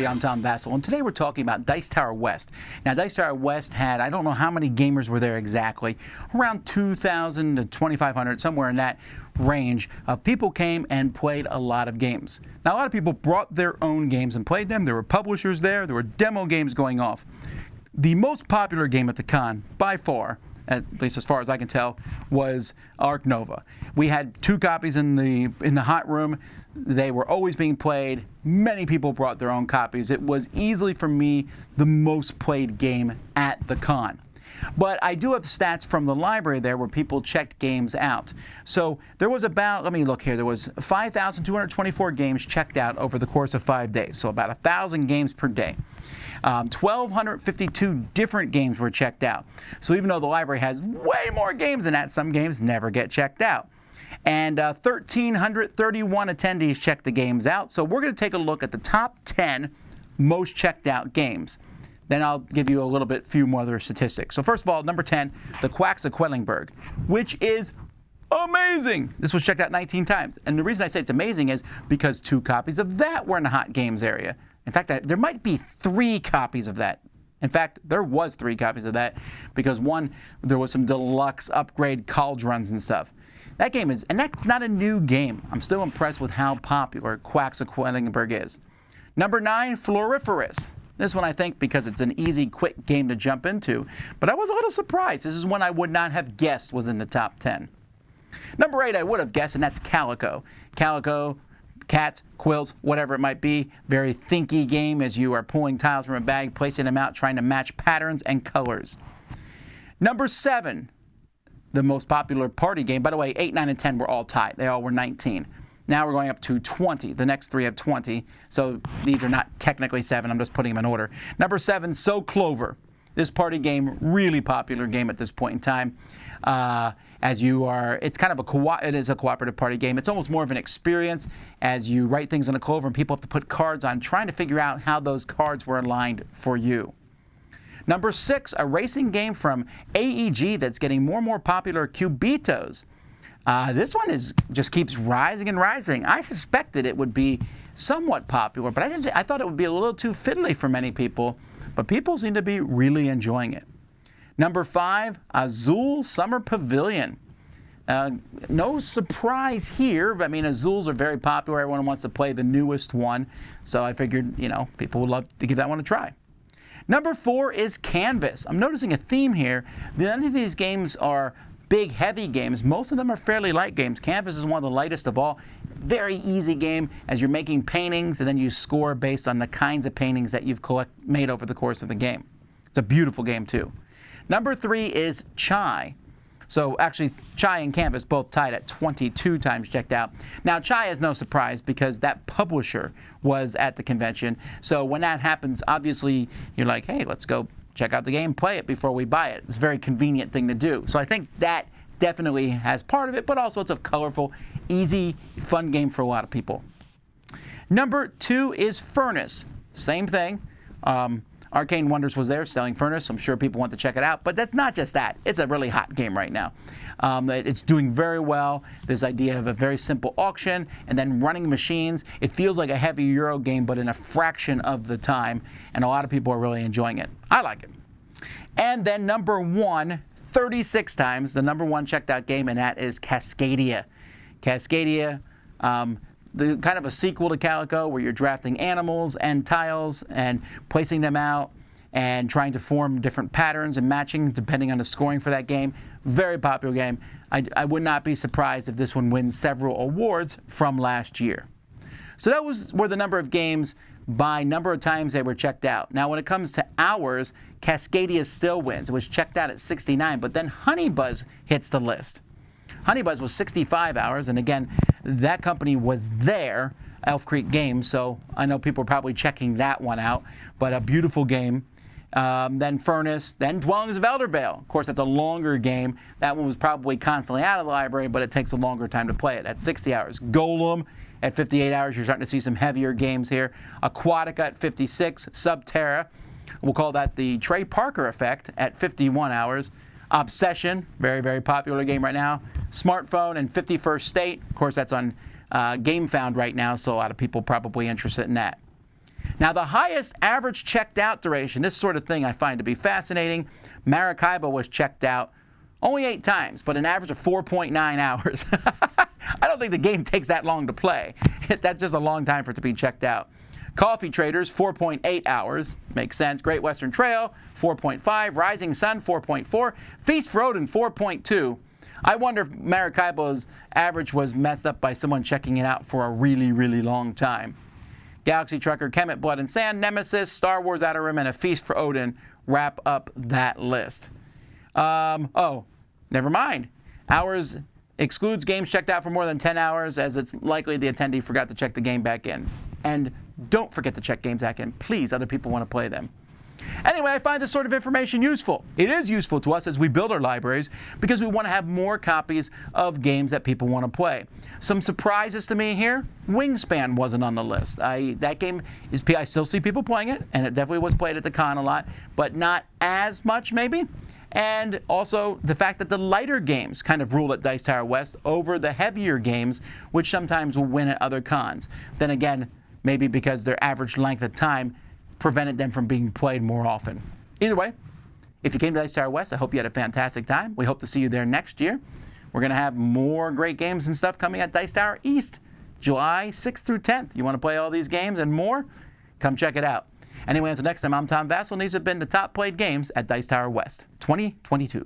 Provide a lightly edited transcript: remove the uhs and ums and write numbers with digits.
Cascadia. I'm Tom Vasel, and today we're talking about Dice Tower West. Now, Dice Tower West had, I don't know how many gamers were there exactly, around 2,000 to 2,500, somewhere in that range of people came and played a lot of games. Now, a lot of people brought their own games and played them. There were publishers there. There were demo games going off. The most popular game at the con, by far, at least as far as I can tell, was Ark Nova. We had 2 copies in the hot room. They were always being played. Many people brought their own copies. It was easily, for me, the most played game at the con. But I do have stats from the library there where people checked games out. So there was about, let me look here, there was 5,224 games checked out over the course of 5 days. So about 1,000 games per day. 1,252 different games were checked out. So even though the library has way more games than that, some games never get checked out. And 1,331 attendees checked the games out. So we're going to take a look at the top 10 most checked out games. Then I'll give you a little bit, few more other statistics. So first of all, number 10, the Quacks of Quedlinburg, which is amazing. This was checked out 19 times. And the reason I say it's amazing is because 2 copies of that were in the hot games area. In fact, there might be 3 copies of that. In fact, there was 3 copies of that because one, there was some deluxe upgrade cauldrons and stuff. That game is, and that's not a new game. I'm still impressed with how popular Quacks of Quedlinburg is. Number 9, Floiferous. This one I think because it's an easy, quick game to jump into. But I was a little surprised. This is one I would not have guessed was in the top 10. Number 8 I would have guessed, and that's Calico. Calico, cats, quills, whatever it might be. Very thinky game as you are pulling tiles from a bag, placing them out, trying to match patterns and colors. Number 7, the most popular party game. By the way, 8, 9, and 10 were all tied. They all were 19. Now we're going up to 20. The next 3 have 20. So these are not technically 7. I'm just putting them in order. Number 7, So Clover. This party game, really popular game at this point in time. As you are, it's kind of it is a cooperative party game. It's almost more of an experience as you write things on a clover and people have to put cards on, trying to figure out how those cards were aligned for you. Number 6, a racing game from AEG that's getting more and more popular, Cubitos. This one just keeps rising and rising. I suspected it would be somewhat popular, but I thought it would be a little too fiddly for many people, but people seem to be really enjoying it. Number 5, Azul Summer Pavilion. No surprise here, but I mean, Azuls are very popular. Everyone wants to play the newest one, so I figured, people would love to give that one a try. Number 4 is Canvas. I'm noticing a theme here. None of these games are big, heavy games. Most of them are fairly light games. Canvas is one of the lightest of all. Very easy game as you're making paintings and then you score based on the kinds of paintings that you've made over the course of the game. It's a beautiful game too. Number 3 is Chai. So actually, Chai and Canvas both tied at 22 times checked out. Now, Chai is no surprise because that publisher was at the convention. So when that happens, obviously, you're like, hey, let's go check out the game, play it before we buy it. It's a very convenient thing to do. So I think that definitely has part of it, but also it's a colorful, easy, fun game for a lot of people. Number 2 is Furnace. Same thing. Arcane Wonders was there selling Furnace. I'm sure people want to check it out. But that's not just that. It's a really hot game right now. It's doing very well. This idea of a very simple auction and then running machines. It feels like a heavy Euro game, but in a fraction of the time. And a lot of people are really enjoying it. I like it. And then number 1, 36 times, the number 1 checked out game, and that is Cascadia. Cascadia, the kind of a sequel to Calico where you're drafting animals and tiles and placing them out and trying to form different patterns and matching depending on the scoring for that game. Very popular game. I would not be surprised if this one wins several awards from last year. So that were the number of games by number of times they were checked out. Now when it comes to hours, Cascadia still wins. It was checked out at 69, but then Honeybuzz hits the list. Honeybuzz was 65 hours, and again, that company was there, Elf Creek Games, so I know people are probably checking that one out, but a beautiful game. Then Furnace, then Dwellings of Eldervale. Of course, that's a longer game. That one was probably constantly out of the library, but it takes a longer time to play it at 60 hours. Golem at 58 hours. You're starting to see some heavier games here. Aquatica at 56. Subterra, we'll call that the Trey Parker effect at 51 hours. Obsession, very, very popular game right now. Smartphone and 51st State. Of course, that's on GameFound right now, so a lot of people probably interested in that. Now, the highest average checked out duration, this sort of thing I find to be fascinating. Maracaibo was checked out only 8 times, but an average of 4.9 hours. I don't think the game takes that long to play. That's just a long time for it to be checked out. Coffee Traders, 4.8 hours. Makes sense. Great Western Trail, 4.5. Rising Sun, 4.4. Feast for Odin, 4.2. I wonder if Maracaibo's average was messed up by someone checking it out for a really, really long time. Galaxy Trucker, Kemet, Blood and Sand, Nemesis, Star Wars Outer Rim, and A Feast for Odin wrap up that list. Oh, never mind. Hours excludes games checked out for more than 10 hours, as it's likely the attendee forgot to check the game back in. And don't forget to check games back in. Please, other people want to play them. Anyway, I find this sort of information useful. It is useful to us as we build our libraries because we want to have more copies of games that people want to play. Some surprises to me here. Wingspan wasn't on the list. That game is, I still see people playing it, and it definitely was played at the con a lot, but not as much maybe. And also the fact that the lighter games kind of rule at Dice Tower West over the heavier games, which sometimes will win at other cons. Then again, maybe because their average length of time prevented them from being played more often. Either way, if you came to Dice Tower West, I hope you had a fantastic time. We hope to see you there next year. We're going to have more great games and stuff coming at Dice Tower East, July 6th through 10th. You want to play all these games and more? Come check it out. Anyway, until next time, I'm Tom Vasel, and these have been the top played games at Dice Tower West 2022.